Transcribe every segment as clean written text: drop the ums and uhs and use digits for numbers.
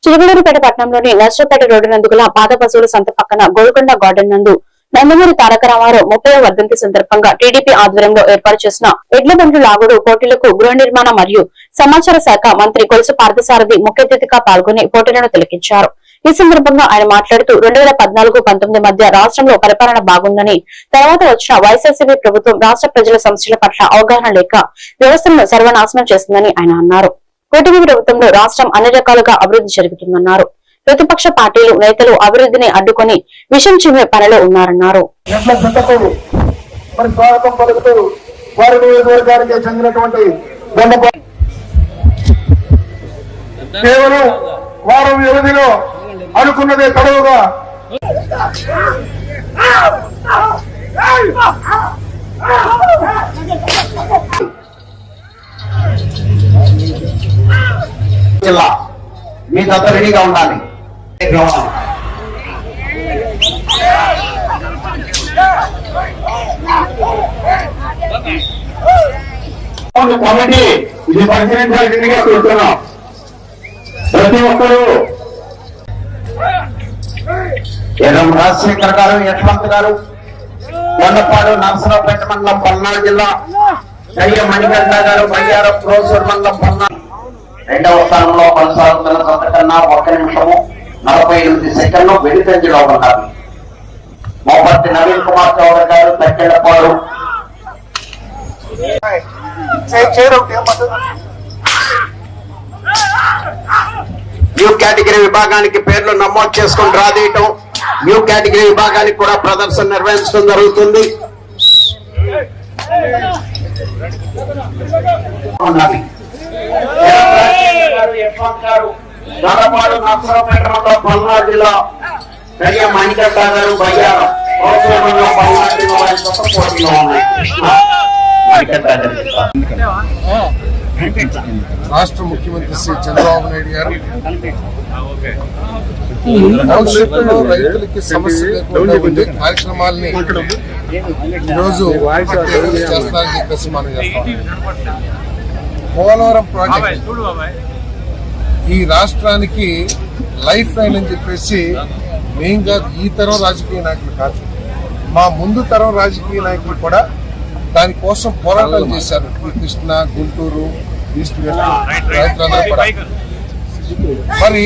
చిలుగులూరుపేట పట్టణంలోని నర్సరావుపేట రోడ్డు నందుగల పాత పశువుల సంత పక్కన గోల్కొండ గార్డెన్ నందు నందమూరి తారక రామారావు 30వ వర్ధంతి సందర్భంగా టీడీపీ ఆధ్వర్యంలో ఏర్పాటు చేసిన ఎడ్ల బండ్లు లాగుడు పోటీలకు గృహ నిర్మాణ మరియు సమాచార శాఖ మంత్రి కొలుసు పార్థసారథి ముఖ్య అతిథిగా పాల్గొని పోటీలను తిలకించారు. ఈ సందర్భంగా ఆయన మాట్లాడుతూ 2014-19 మధ్య రాష్ట్రంలో పరిపాలన బాగుందని, తర్వాత వచ్చిన వైఎస్ఆర్సీపీ ప్రభుత్వం రాష్ట్ర ప్రజల సమస్యల పట్ల అవగాహన లేక వ్యవస్థలను సర్వనాశనం చేస్తుందని ఆయన అన్నారు. కూటమి ప్రభుత్వంలో రాష్ట్రం అన్ని రకాలుగా అభివృద్ధి జరుగుతుందన్నారు. ప్రతిపక్ష పార్టీలు నేతలు అభివృద్ధిని అడ్డుకొని విషం చిమ్మే పనిలో ఉన్నారన్నారు. కేవలం వారం వ్యవధిలో అనుకున్నదే తడవుగా జిల్లా మీకంతా రెడీగా ఉండాలి. కమిటీ ఇది పరిశీలించాల్సిందిగా చూస్తున్నాం. ప్రతి ఒక్కరూ ఎడం రాజశేఖర్ గారు, యశ్వంత్ గారు, కొండపాడు నర్సరావుపేట మండలం పల్నాడు జిల్లా, కయ్య మణిగంట గారు, బయ్యారం ప్రోసూర్ మండలం పల్నాడు. రెండవ స్థానంలో కొనసాగుతున్న సంతకన్నా 1 నిమిషము 48 సెకండ్లు వెనుకంజలో ఉన్నారు. మోపర్తి నవీన్ కుమార్ చౌదరి గారు, తక్కెళ్లపాడు. న్యూ కేటగిరీ విభాగానికి పేర్లు నమోదు చేసుకుని రాదీయటం, న్యూ కేటగిరీ విభాగానికి కూడా ప్రదర్శన నిర్వహించడం జరుగుతుంది. పల్నాడు జిల్లా కడియ మణిగంట గారు, బయ్యారం పోటీలో ఉన్నాయి. రాష్ట్ర ముఖ్యమంత్రి శ్రీ చంద్రబాబు నాయుడు గారు భవిష్యత్తులో రైతులకి సమస్య లేకుండా ఉండే కార్యక్రమాలని ఈరోజు చేస్తారని చెప్పేసి మనం చేస్తాం. పోలవరం ప్రాజెక్ట్ ఈ రాష్ట్రానికి లైఫ్ లైన్ అని చెప్పేసి మెయిన్ గా ఈ తరం రాజకీయ నాయకులు కాదు, మా ముందు తరం రాజకీయ నాయకులు కూడా దానికోసం పోరాటాలు చేశారు. కృష్ణ, గుంటూరు, ఈస్ట్ వెస్ట్ రైతులందరూ కూడా. మరి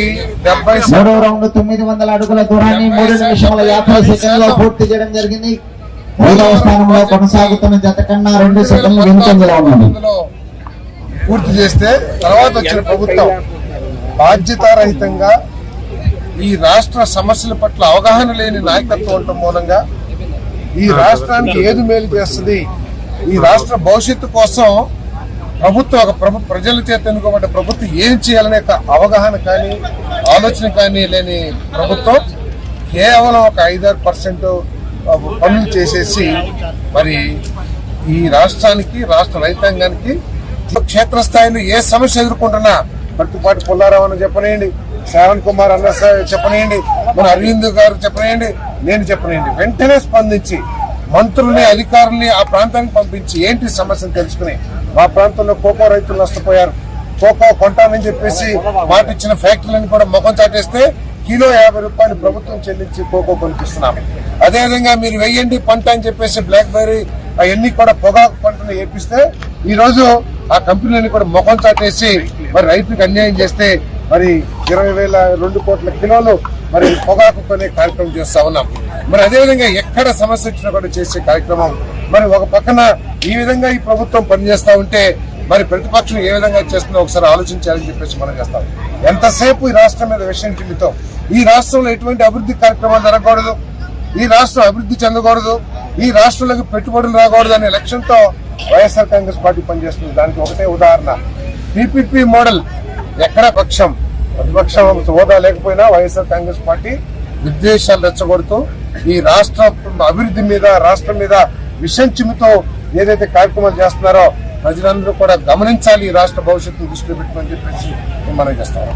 73వ రౌండ్ 900 అడుగుల దూరాన్ని 3 నిమిషముల 50 సెకండ్లో పూర్తి చేయడం జరిగింది. 5వ స్థానంలో కొనసాగుతున్న జత కన్నా 2 సెకండ్లు వెనుకంజలో ఉన్నది. పూర్తి చేస్తే తర్వాత వచ్చిన ప్రభుత్వం బాధ్యతారహితంగా ఈ రాష్ట్ర సమస్యల పట్ల అవగాహన లేని నాయకత్వం ఉండటం మూలంగా ఈ రాష్ట్రానికి ఏది మేలు చేస్తుంది, ఈ రాష్ట్ర భవిష్యత్తు కోసం ప్రభుత్వం ఒక ప్రజల చేత ఎన్నుకోబడ్డ ప్రభుత్వం ఏం చేయాలనే అవగాహన కానీ ఆలోచన కానీ లేని ప్రభుత్వం కేవలం ఒక 5-6% పనులు చేసేసి మరి ఈ రాష్ట్రానికి, రాష్ట్ర రైతాంగానికి క్షేత్రస్థాయిలో ఏ సమస్య ఎదుర్కొంటున్నా ప్రతిపాటి పుల్లారావు అని చెప్పనేయండి, శ్రావణ్ కుమార్ అన్న చెప్పనేయండి, మన అరవింద్ గారు చెప్పనేయండి, నేను చెప్పనేయండి, వెంటనే స్పందించి మంత్రుల్ని, అధికారుల్ని ఆ ప్రాంతానికి పంపించి ఏంటి సమస్యను తెలుసుకుని, మా ప్రాంతంలో కోకో రైతులు నష్టపోయారు, కోకో కొంటానని చెప్పేసి మాట ఇచ్చిన ఫ్యాక్టరీలను కూడా ముఖం చాటేస్తే కిలో 50 రూపాయలు ప్రభుత్వం చెల్లించి కోకో కొనిపిస్తున్నాం. అదేవిధంగా మీరు వెయ్యండి పంట అని చెప్పేసి బ్లాక్ బెర్రీ అవన్నీ కూడా పొగాకు పంటను ఏపిస్తే ఈ రోజు ఆ కంపెనీలను కూడా ముఖం చాటేసి మరి రైతులకు అన్యాయం చేస్తే మరి 20,2 కోట్ల కిలోలు మరి పొగాకు కొనే కార్యక్రమం చేస్తా ఉన్నాం. మరి అదేవిధంగా ఎక్కడ సమస్య వచ్చినా కూడా చేసే కార్యక్రమం. మరి ఒక పక్కన ఈ విధంగా ఈ ప్రభుత్వం పనిచేస్తా ఉంటే మరి ప్రతిపక్షం ఏ విధంగా చేస్తుందో ఒకసారి ఆలోచించాలని చెప్పేసి మనం చేస్తాం. ఎంతసేపు ఈ రాష్ట్రం మీద విషయం చిమ్మితో ఈ రాష్ట్రంలో ఎటువంటి అభివృద్ధి కార్యక్రమాలు జరగకూడదు, ఈ రాష్ట్రం అభివృద్ధి చెందకూడదు, ఈ రాష్ట్రంలోకి పెట్టుబడులు రాకూడదు అనే లక్ష్యంతో వైఎస్ఆర్ కాంగ్రెస్ పార్టీ పనిచేస్తుంది. దానికి ఒకటే ఉదాహరణ పీపీపీ మోడల్. ఎక్కడ పక్షం ప్రతిపక్షం హోదా లేకపోయినా వైఎస్ఆర్ కాంగ్రెస్ పార్టీ విద్వేషాలు రెచ్చగొడుతూ ఈ రాష్ట్ర అభివృద్ధి మీద, రాష్ట్రం మీద విషం చిమ్మితో ఏదైతే కార్యక్రమాలు చేస్తున్నారో ప్రజలందరూ కూడా గమనించాలి. ఈ రాష్ట్ర భవిష్యత్తు దృష్టిలో పెట్టుకొని చెప్పేసి మనం చేస్తాం.